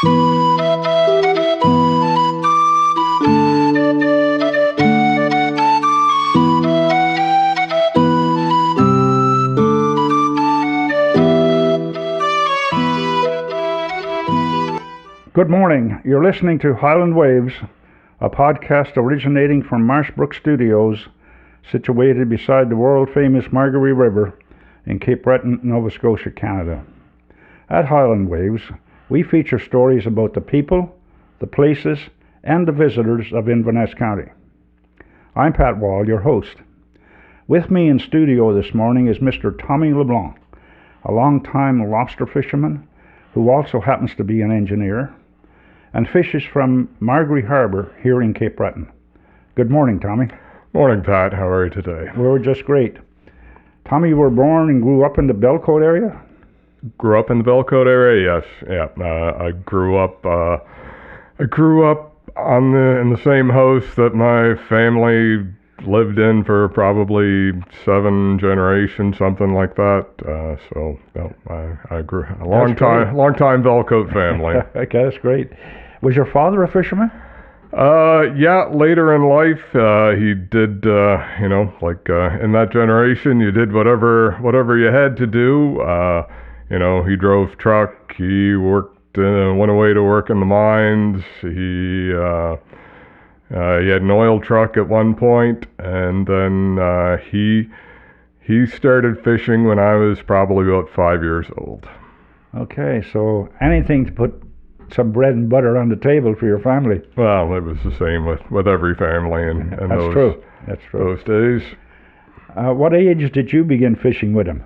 Good morning. You're listening to Highland Waves, a podcast originating from Marshbrook Studios, situated beside the world-famous Margaree River in Cape Breton, Nova Scotia, Canada. At Highland Waves, we feature stories about the people, the places, and the visitors of Inverness County. I'm Pat Wall, your host. With me in studio this morning is Mr. Tommy LeBlanc, a long-time lobster fisherman who also happens to be an engineer and fishes from Margaree Harbour here in Cape Breton. Good morning, Tommy. Morning, Pat. How are you today? We're just great. Tommy, you were born and grew up in the Belcote area? Grew up in the Belcote area, yes. Yeah. I grew up in the same house that my family lived in for probably 7 generations, something like that. I grew a long time Belcote family. Okay, that's great. Was your father a fisherman? Yeah, later in life, he did, in that generation, you did whatever you had to do. He drove truck, he worked, went away to work in the mines, he had an oil truck at one point, and then he started fishing when I was probably about 5 years old. Okay, so anything to put some bread and butter on the table for your family. Well, it was the same with every family in That's true. Those days. What age did you begin fishing with him?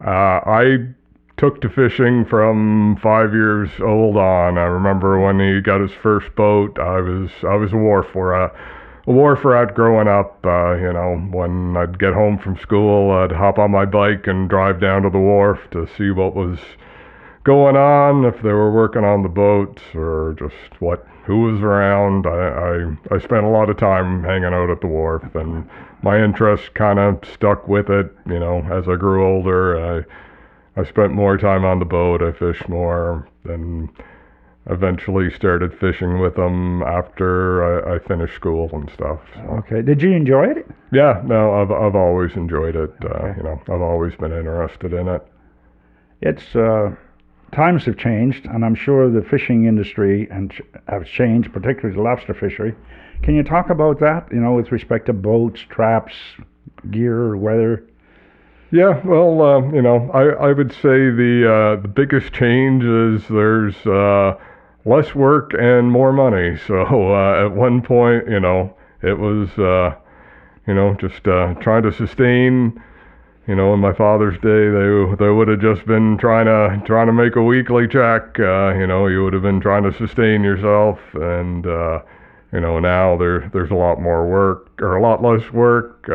I took to fishing from 5 years old on. I remember when he got his first boat. I was a wharf rat growing up. When I'd get home from school, I'd hop on my bike and drive down to the wharf to see what was going on, if they were working on the boats or just who was around. I spent a lot of time hanging out at the wharf, and my interest kind of stuck with it. As I grew older, I spent more time on the boat. I fished more, and eventually started fishing with them after I finished school and stuff. So. Okay. Did you enjoy it? Yeah. No, I've always enjoyed it. Okay. I've always been interested in it. It's times have changed, and I'm sure the fishing industry has changed, particularly the lobster fishery. Can you talk about that? With respect to boats, traps, gear, weather. Yeah, well, I would say the biggest change is there's less work and more money. So at one point, it was just trying to sustain. In my father's day, they would have just been trying to make a weekly check. You would have been trying to sustain yourself, and now there's a lot more work, or a lot less work.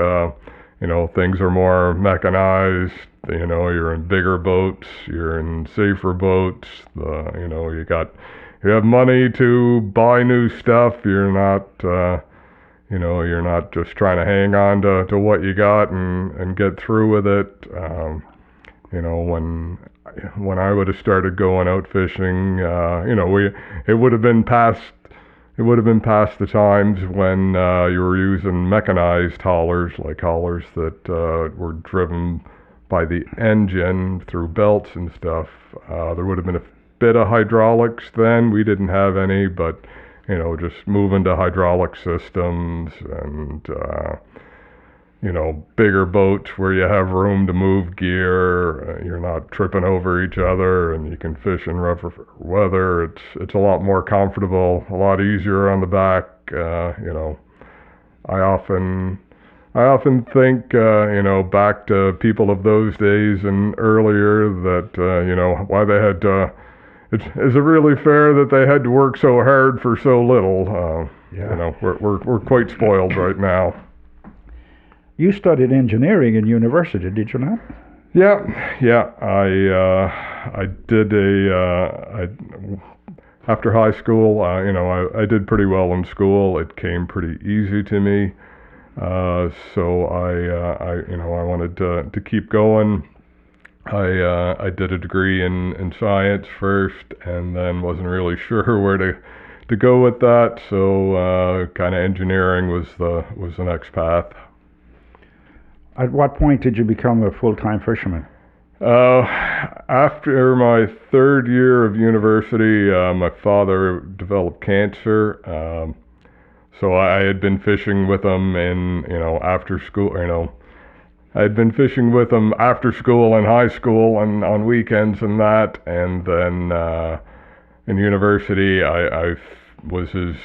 Things are more mechanized. You're in bigger boats, you're in safer boats. You have money to buy new stuff. You're not just trying to hang on to what you got and get through with it. When I would have started going out fishing, it would have been past the times when you were using mechanized haulers, like haulers that were driven by the engine through belts and stuff. There would have been a bit of hydraulics then. We didn't have any, but just moving to hydraulic systems and, bigger boats where you have room to move gear. You're not tripping over each other, and you can fish in rougher weather. It's a lot more comfortable, a lot easier on the back. I often think, back to people of those days and earlier that, why they had to. Is it really fair that they had to work so hard for so little? Yeah. We're quite spoiled right now. You studied engineering in university, did you not? Yeah. I did after high school. I did pretty well in school. It came pretty easy to me. So I wanted to keep going. I did a degree in science first, and then wasn't really sure where to go with that. So kind of engineering was the next path. At what point did you become a full-time fisherman? After my third year of university, my father developed cancer. So I had been fishing with him after school, I had been fishing with him after school and high school and on weekends and that. And then in university, I was his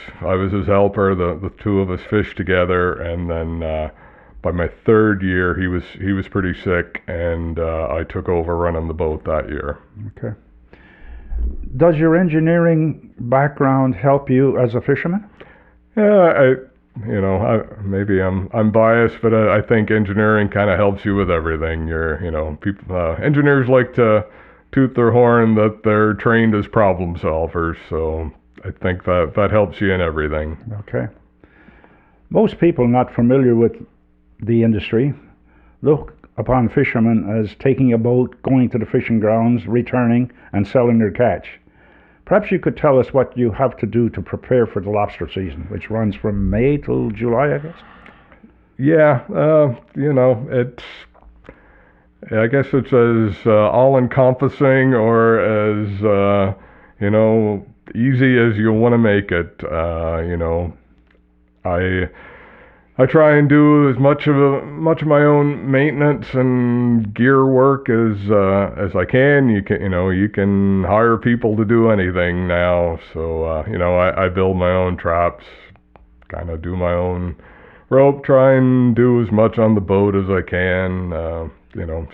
helper. The two of us fished together, and then by my third year, he was pretty sick, and I took over running the boat that year. Okay. Does your engineering background help you as a fisherman? Yeah, maybe I'm biased, but I think engineering kind of helps you with everything. Engineers like to toot their horn that they're trained as problem solvers, so I think that helps you in everything. Okay. Most people not familiar with the industry look upon fishermen as taking a boat, going to the fishing grounds, returning, and selling their catch. Perhaps you could tell us what you have to do to prepare for the lobster season, which runs from May till July, I guess? Yeah, I guess it's as all-encompassing or as, easy as you want to make it. I try and do as much of my own maintenance and gear work as I can. You can hire people to do anything now. So I build my own traps, kind of do my own rope, try and do as much on the boat as I can.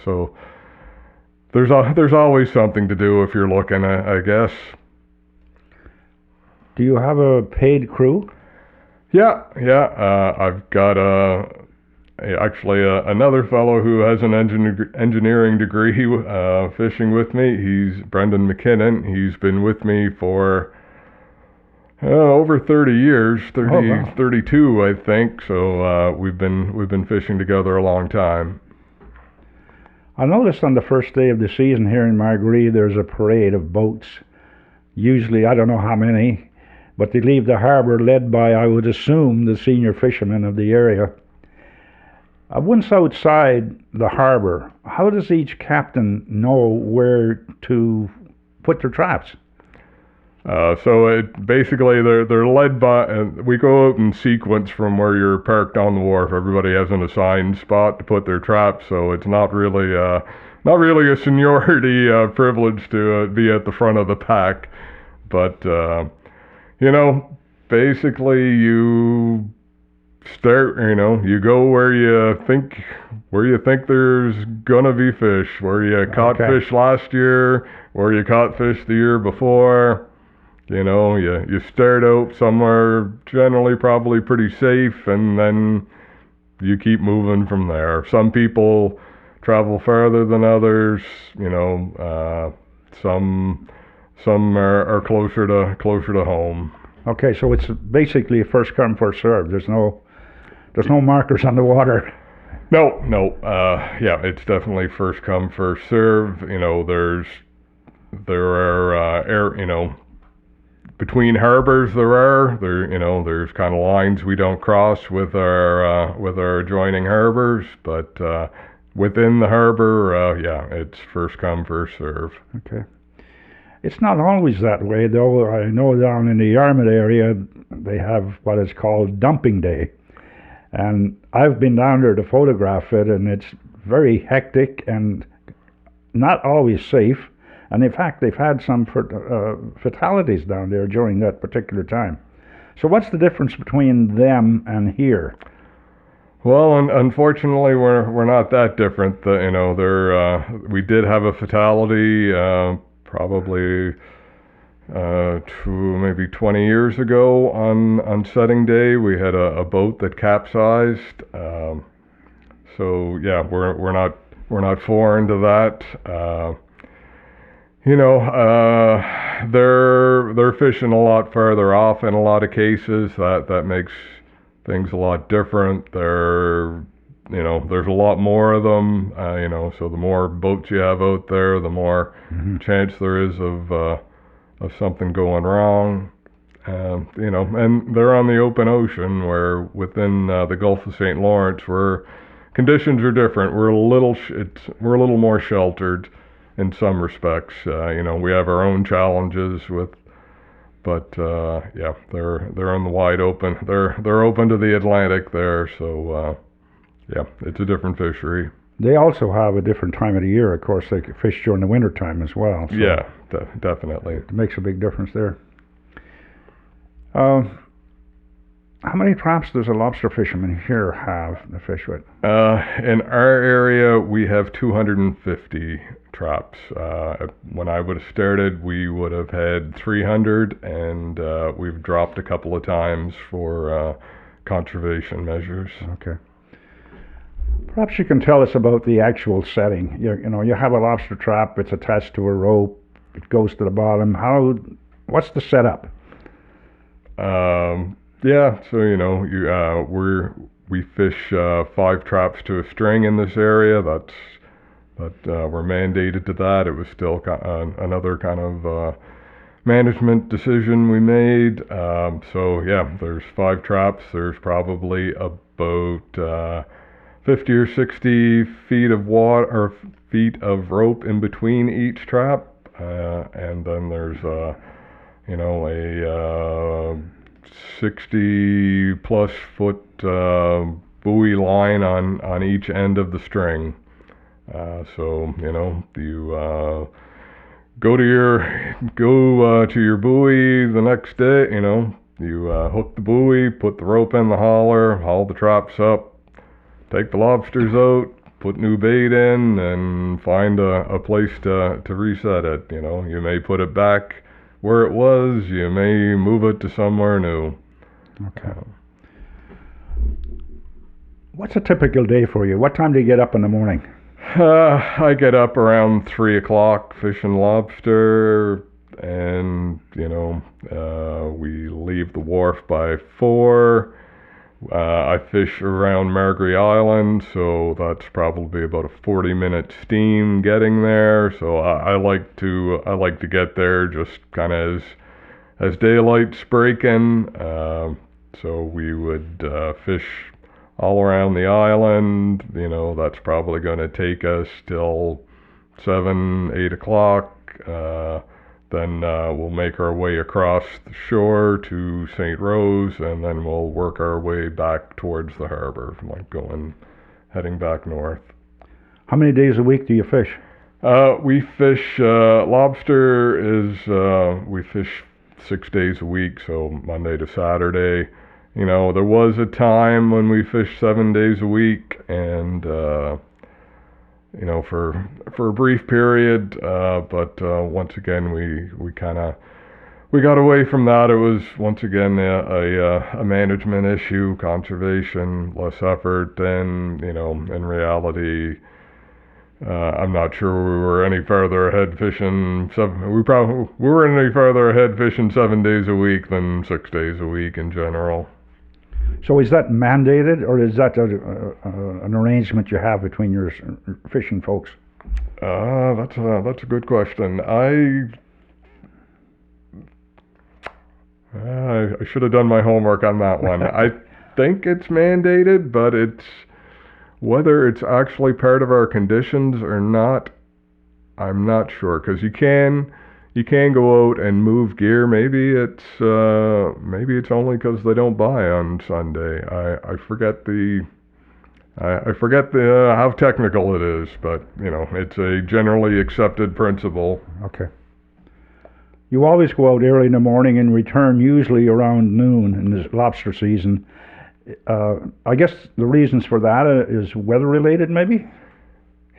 So there's always something to do if you're looking, I guess. Do you have a paid crew? Yeah. I've got another fellow who has an engineering degree fishing with me. He's Brendan McKinnon. He's been with me for over 30 years, 32, I think. So we've been fishing together a long time. I noticed on the first day of the season here in Margaree, there's a parade of boats. Usually, I don't know how many, but they leave the harbour led by, I would assume, the senior fishermen of the area. Once outside the harbour, how does each captain know where to put their traps? So basically they're led by. We go out in sequence from where you're parked on the wharf. Everybody has an assigned spot to put their traps, so it's not really a seniority privilege to be at the front of the pack, but. Basically you start, you go where you think there's gonna be fish, where you caught fish last year, where you caught fish the year before. You start out somewhere generally probably pretty safe, and then you keep moving from there. Some people travel farther than others, some are closer to home. Okay, so it's basically a first come, first served. There's no markers on the water. No. Yeah, it's definitely first come, first serve. There are between harbors there's kind of lines we don't cross with our adjoining harbors, but within the harbor, it's first come, first serve. Okay. It's not always that way, though. I know down in the Yarmouth area, they have what is called dumping day. And I've been down there to photograph it, and it's very hectic and not always safe. And in fact, they've had some fatalities down there during that particular time. So what's the difference between them and here? Well, unfortunately, we're not that different. We did have a fatality probably maybe 20 years ago on setting day. We had a boat that capsized. So yeah, we're not foreign to that. They're fishing a lot further off in a lot of cases. That makes things a lot different. They're there's a lot more of them. So the more boats you have out there, the more chance there is of something going wrong. And they're on the open ocean, where within the Gulf of St. Lawrence, where conditions are different. We're a little more sheltered in some respects. We have our own challenges but they're on the wide open. They're open to the Atlantic there, so it's a different fishery. They also have a different time of the year, of course. They fish during the winter time as well. So yeah, definitely. It makes a big difference there. How many traps does a lobster fisherman here have to fish with? In our area, we have 250 traps. When I would have started, we would have had 300, and we've dropped a couple of times for conservation measures. Okay. Perhaps you can tell us about the actual setting. You have a lobster trap. It's attached to a rope. It goes to the bottom. What's the setup? So we fish 5 traps to a string in this area. We're mandated to that. It was still another kind of management decision we made. There's 5 traps. There's probably about 50 or 60 feet of water or feet of rope in between each trap, and then there's a 60 plus foot buoy line on each end of the string. You go to your buoy the next day. You hook the buoy, put the rope in the hauler, haul the traps up, take the lobsters out, put new bait in, and find a place to reset it. You may put it back where it was, you may move it to somewhere new. Okay. What's a typical day for you? What time do you get up in the morning? I get up around 3 o'clock fishing lobster, and we leave the wharf by 4. I fish around Margaree Island, so that's probably about a 40-minute steam getting there. So I like to get there just kind of as daylight's breaking. So we would fish all around the island. That's probably going to take us till 7, 8 o'clock. Then we'll make our way across the shore to St. Rose, and then we'll work our way back towards the harbor, heading back north. How many days a week do you fish? We fish lobster we fish 6 days a week, so Monday to Saturday. There was a time when we fished 7 days a week, and for a brief period, but once again we got away from that. It was once again a management issue, conservation, less effort, and in reality, I'm not sure we were any further ahead fishing. We were any further ahead fishing 7 days a week than 6 days a week in general. So is that mandated, or is that an arrangement you have between your fishing folks? That's a good question. I should have done my homework on that one. I think it's mandated, but whether it's actually part of our conditions or not, I'm not sure. Because you can go out and move gear. Maybe it's only because they don't buy on Sunday. I forget how technical it is, but it's a generally accepted principle. Okay. You always go out early in the morning and return usually around noon in this lobster season. I guess the reasons for that is weather related, maybe?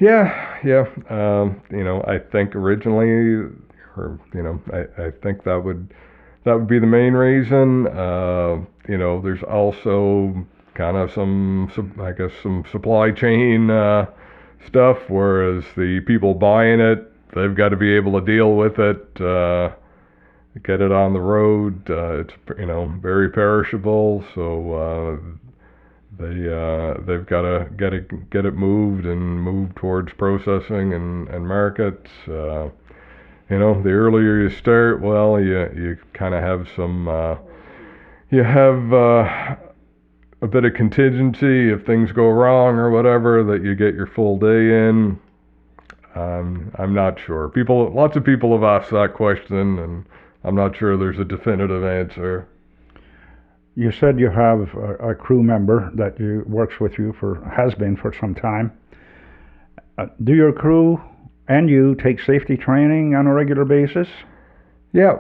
Yeah. I think originally, I think that would be the main reason. There's also kind of some supply chain stuff, whereas the people buying it, they've got to be able to deal with it, get it on the road. It's very perishable, so they've got to get it moved and move towards processing and markets. The earlier you start, well, you kind of have some you have a bit of contingency if things go wrong or whatever, that you get your full day in. I'm not sure. Lots of people have asked that question, and I'm not sure there's a definitive answer. You said you have a crew member that works with you has been for some time. Do your crew and you take safety training on a regular basis? Yeah.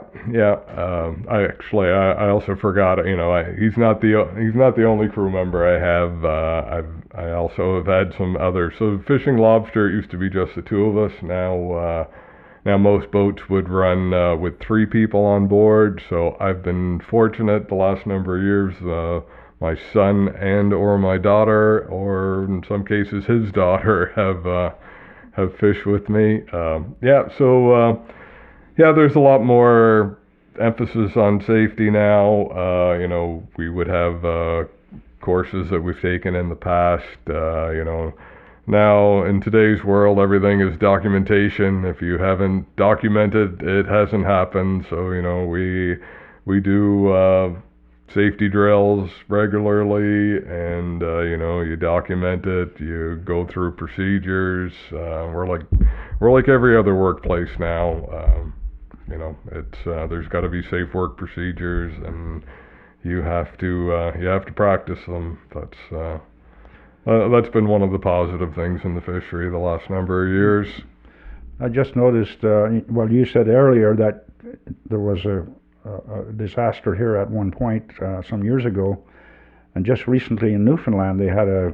I also forgot. He's not the only crew member I have. I also have had some others. So fishing lobster, it used to be just the two of us. Now most boats would run with 3 people on board. So I've been fortunate the last number of years. My son and or my daughter, or in some cases his daughter, have fished with me. There's a lot more emphasis on safety now. We would have courses that we've taken in the past. Now in today's world, everything is documentation. If you haven't documented, it hasn't happened. So we do safety drills regularly, and you document it. You go through procedures. We're like every other workplace now. There's got to be safe work procedures, and you have to practice them. That's been one of the positive things in the fishery the last number of years. I just noticed. You said earlier that there was a disaster here at one point some years ago, and just recently in Newfoundland they had a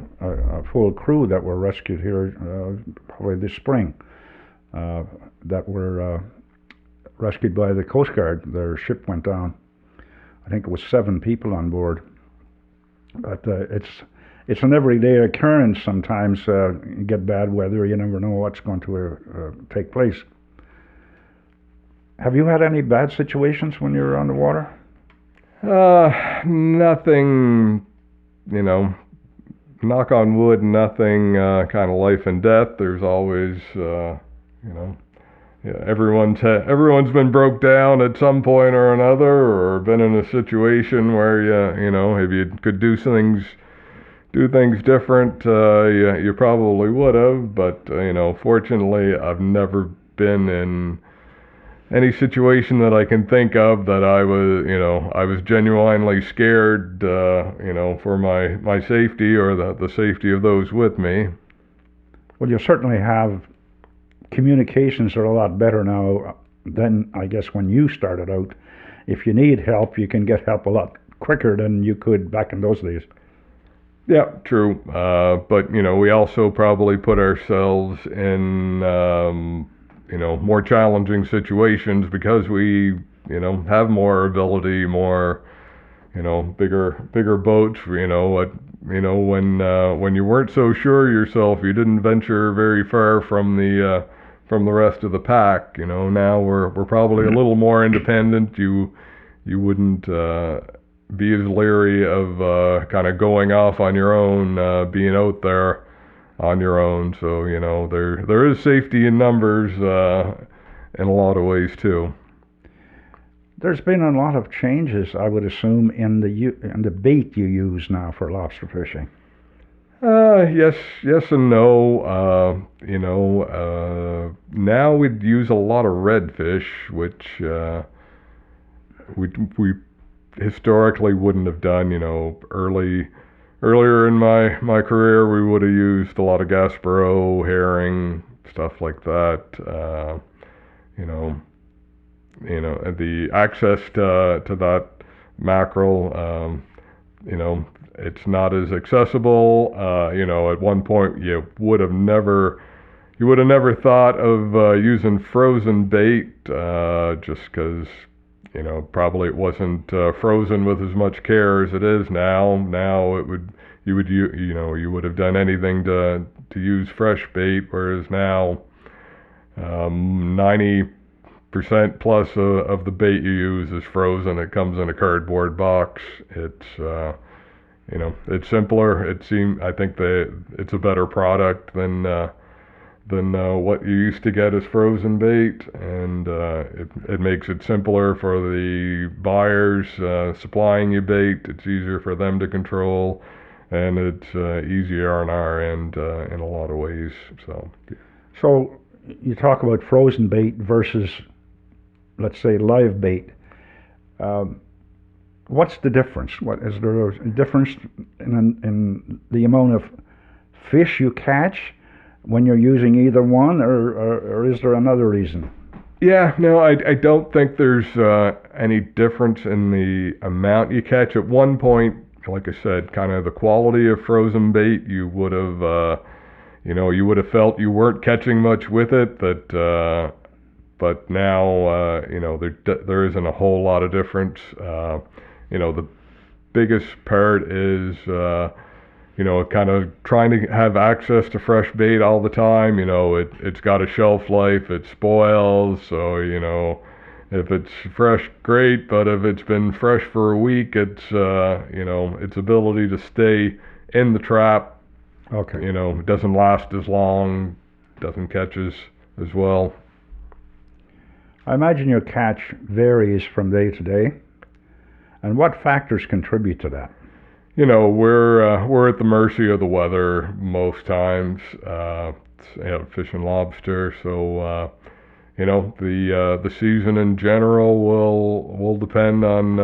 full crew that were rescued here probably this spring. That were rescued by the Coast Guard. Their ship went down. I think it was 7 people on board. But it's an everyday occurrence. Sometimes you get bad weather. You never know what's going to take place. Have you had any bad situations when you were on the water? Nothing. Knock on wood. Nothing. Kind of life and death. There's always. Everyone's been broke down at some point or another, or been in a situation where if you could do things different, you probably would have. But fortunately, I've never been in any situation that I can think of that I was genuinely scared, for my safety or the safety of those with me. Well, you certainly have. Communications are a lot better now than, I guess, when you started out. If you need help, you can get help a lot quicker than you could back in those days. Yeah, true. But we also probably put ourselves in more challenging situations because we have more ability, more bigger boats. When you weren't so sure yourself, you didn't venture very far from the rest of the pack. Now we're probably a little more independent. You wouldn't be as leery of kind of going off on your own, being out there on your own. So there is safety in numbers in a lot of ways too. There's been a lot of changes, I would assume, in the bait you use now for lobster fishing. Yes and no. Now we'd use a lot of redfish, which we historically wouldn't have done. Earlier in my career, we would have used a lot of Gaspereau, herring, stuff like that. The access to that mackerel, it's not as accessible. At one point you would have never thought of using frozen bait, just because probably it wasn't frozen with as much care as it is now. Now you would have done anything to use fresh bait, whereas now 90% plus of the bait you use is frozen. It comes in a cardboard box. It's it's simpler. I think that it's a better product than what you used to get as frozen bait, and it makes it simpler for the buyers supplying you bait. It's easier for them to control, and it's easier on our end in a lot of ways. So you talk about frozen bait versus, let's say, live bait. What's the difference? What is there a difference in the amount of fish you catch when you're using either one, or is there another reason? Yeah, no, I don't think there's any difference in the amount you catch. At one point, like I said, kind of the quality of frozen bait, you would have felt you weren't catching much with it, but now, there isn't a whole lot of difference. The biggest part is, kind of trying to have access to fresh bait all the time. It's got a shelf life, it spoils, so, if it's fresh, great, but if it's been fresh for a week, its ability to stay in the trap, Okay. it doesn't last as long, doesn't catch as well. I imagine your catch varies from day to day. And what factors contribute to that? We're at the mercy of the weather most times. Fish and lobster, so the season in general will depend on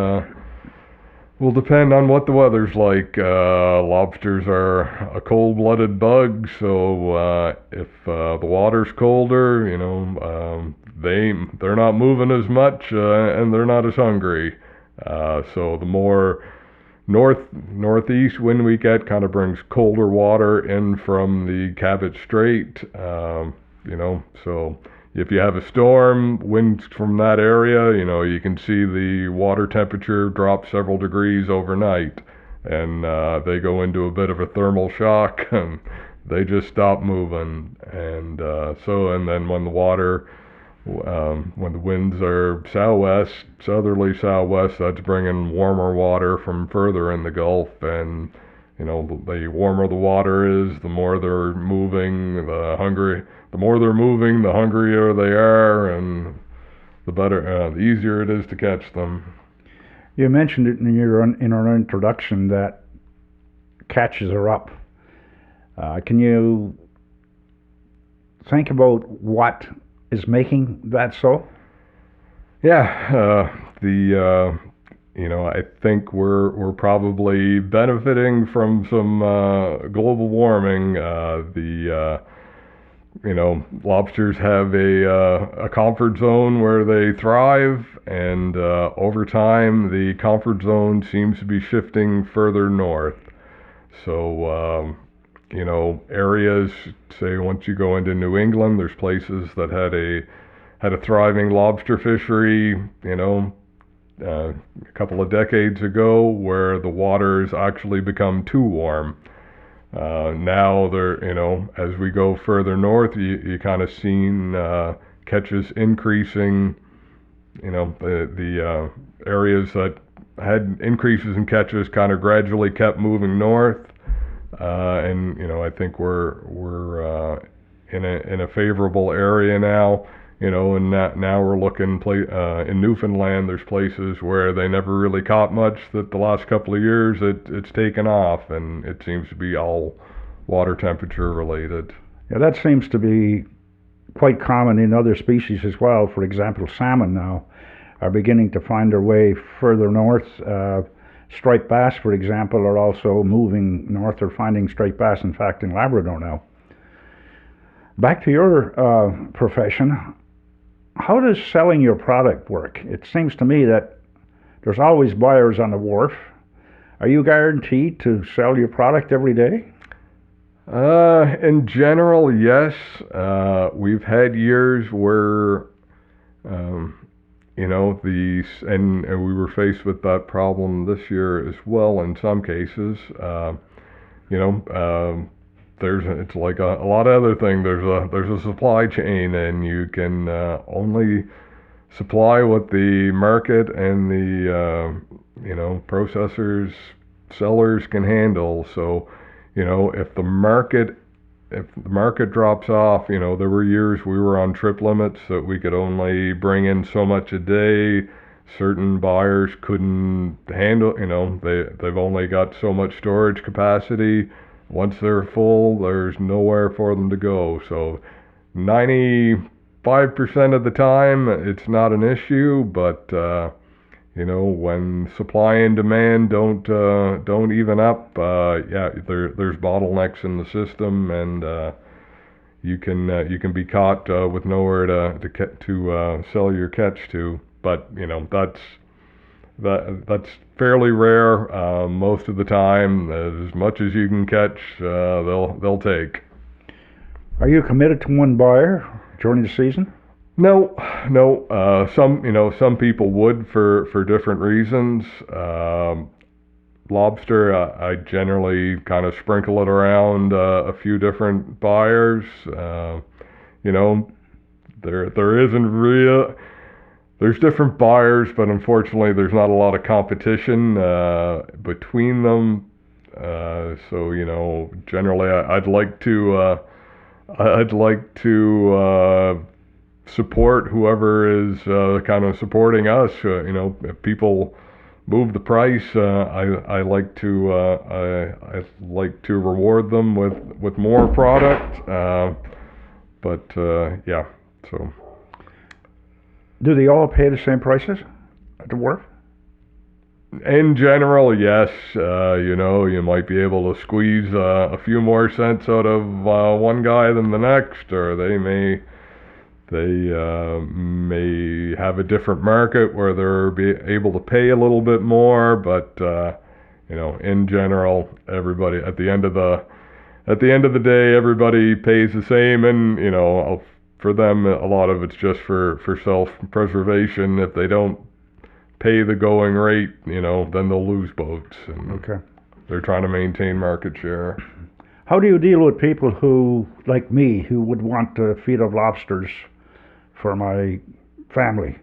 what the weather's like. Lobsters are a cold-blooded bug, so if the water's colder, they're not moving as much, and they're not as hungry. So the more northeast wind we get kind of brings colder water in from the Cabot Strait. So if you have a storm, winds from that area, you can see the water temperature drop several degrees overnight, and they go into a bit of a thermal shock, and they just stop moving. And then when the winds are southerly southwest, that's bringing warmer water from further in the Gulf, and the warmer the water is, the more they're moving, the hungrier they are, and the easier it is to catch them. You mentioned it in our introduction that catches are up. Can you think about what is making that so? Yeah, I think we're probably benefiting from some global warming. Lobsters have a comfort zone where they thrive, and over time the comfort zone seems to be shifting further north. So areas, say once you go into New England, there's places that had a thriving lobster fishery, a couple of decades ago, where the water's actually become too warm. Now as we go further north, you kind of seen catches increasing. The areas that had increases in catches kind of gradually kept moving north. And I think we're in a favorable area now. And now we're looking in Newfoundland. There's places where they never really caught much. That the last couple of years it's taken off, and it seems to be all water temperature related. Yeah, that seems to be quite common in other species as well. For example, salmon now are beginning to find their way further north. Striped bass, for example, are also moving north or finding striped bass, in fact, in Labrador now. Back to your profession, how does selling your product work? It seems to me that there's always buyers on the wharf. Are you guaranteed to sell your product every day? In general, yes. We've had years where and we were faced with that problem this year as well in some cases. It's like a lot of other things. There's a supply chain, and you can only supply what the market and the processors sellers can handle. So, if the market drops off, there were years we were on trip limits that we could only bring in so much a day. Certain buyers couldn't handle, they've only got so much storage capacity. Once they're full, there's nowhere for them to go. So 95% of the time, it's not an issue, but when supply and demand don't even up, there's bottlenecks in the system, and you can be caught with nowhere to sell your catch to. But that's fairly rare. Most of the time, as much as you can catch, they'll take. Are you committed to one buyer during the season? No. Some people would for different reasons. Lobster, I generally kind of sprinkle it around a few different buyers. There isn't real. There's different buyers, but unfortunately, there's not a lot of competition between them. So generally, I'd like to support whoever is kind of supporting us. If people move the price, I like to reward them with more product. So. Do they all pay the same prices at the wharf? In general, yes. You might be able to squeeze a few more cents out of one guy than the next, or they may have a different market where they're able to pay a little bit more. But in general, everybody at the end of the day, everybody pays the same, and for them, a lot of it's just for self-preservation. If they don't pay the going rate, then they'll lose boats. And okay. They're trying to maintain market share. How do you deal with people who, like me, who would want a feed of lobsters for my family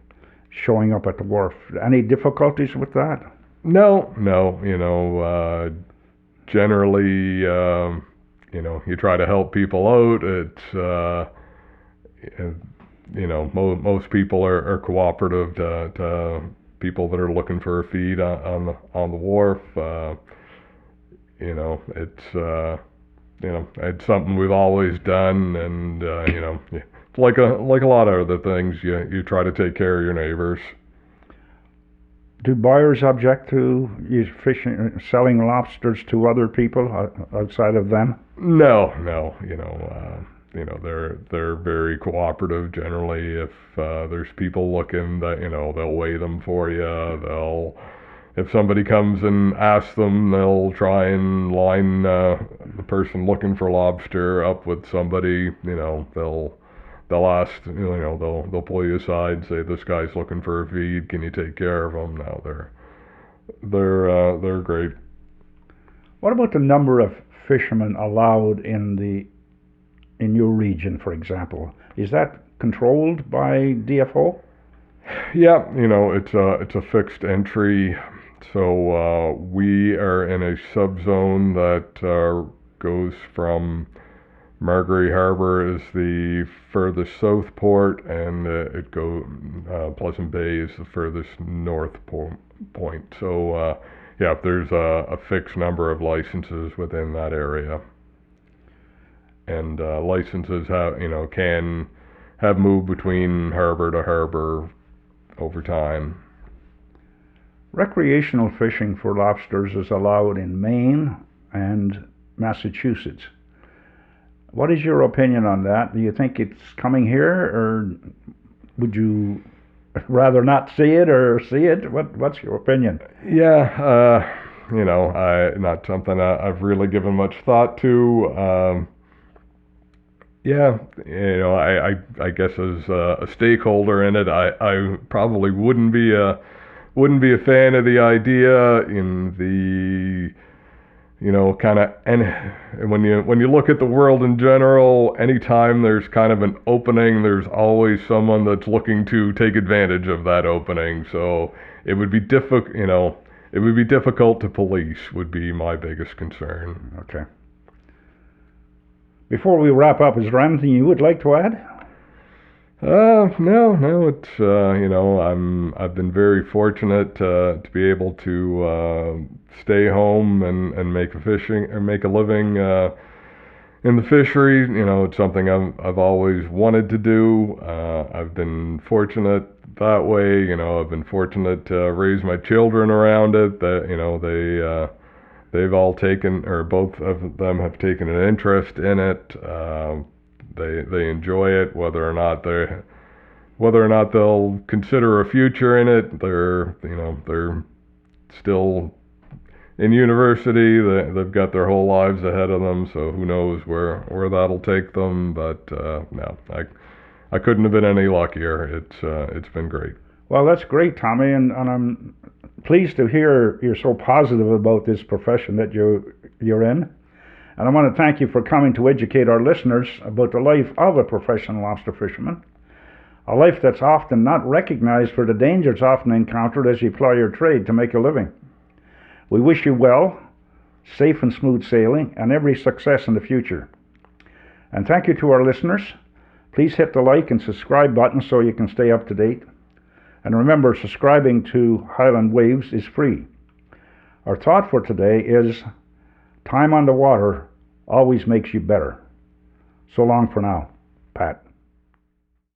showing up at the wharf? Any difficulties with that? No. Generally, you try to help people out. It's most people are cooperative to people that are looking for a feed on the wharf. It's something we've always done, and it's like a lot of other things. You try to take care of your neighbors. Do buyers object to you selling lobsters to other people outside of them? No. They're very cooperative generally. If there's people looking, they'll weigh them for you. If somebody comes and asks them, they'll try and line the person looking for lobster up with somebody. They'll ask. They'll pull you aside, say, "This guy's looking for a feed. Can you take care of him?" No, they're great. What about the number of fishermen allowed in your region, for example? Is that controlled by DFO? Yeah, it's a fixed entry. So we are in a subzone that goes from Margaree Harbor is the furthest south port, and Pleasant Bay is the furthest north point. So there's a fixed number of licenses within that area. And licenses can have moved between harbor to harbor over time. Recreational fishing for lobsters is allowed in Maine and Massachusetts. What is your opinion on that? Do you think it's coming here, or would you rather not see it or see it? What's your opinion? Yeah, not something I've really given much thought to. I guess as a stakeholder in it, I probably wouldn't be a fan of the idea in the and when you look at the world in general, anytime there's kind of an opening, there's always someone that's looking to take advantage of that opening. So it would be difficult, it would be difficult to police, would be my biggest concern. Okay. Before we wrap up, is there anything you would like to add? No, it's, I've been very fortunate to be able to stay home and make a living in the fishery. It's something I've always wanted to do. I've been fortunate that way. I've been fortunate to raise my children around it. That they've all taken, or both of them have taken an interest in it. They enjoy it, whether or not they'll consider a future in it. They're still in university. They've got their whole lives ahead of them, so who knows where that'll take them. But no, I couldn't have been any luckier. It's been great. Well, that's great, Tommy, and I'm pleased to hear you're so positive about this profession that you're in. And I want to thank you for coming to educate our listeners about the life of a professional lobster fisherman, a life that's often not recognized for the dangers often encountered as you ply your trade to make a living. We wish you well, safe and smooth sailing, and every success in the future. And thank you to our listeners. Please hit the like and subscribe button so you can stay up to date. And remember, subscribing to Highland Waves is free. Our thought for today is, time on the water always makes you better. So long for now, Pat.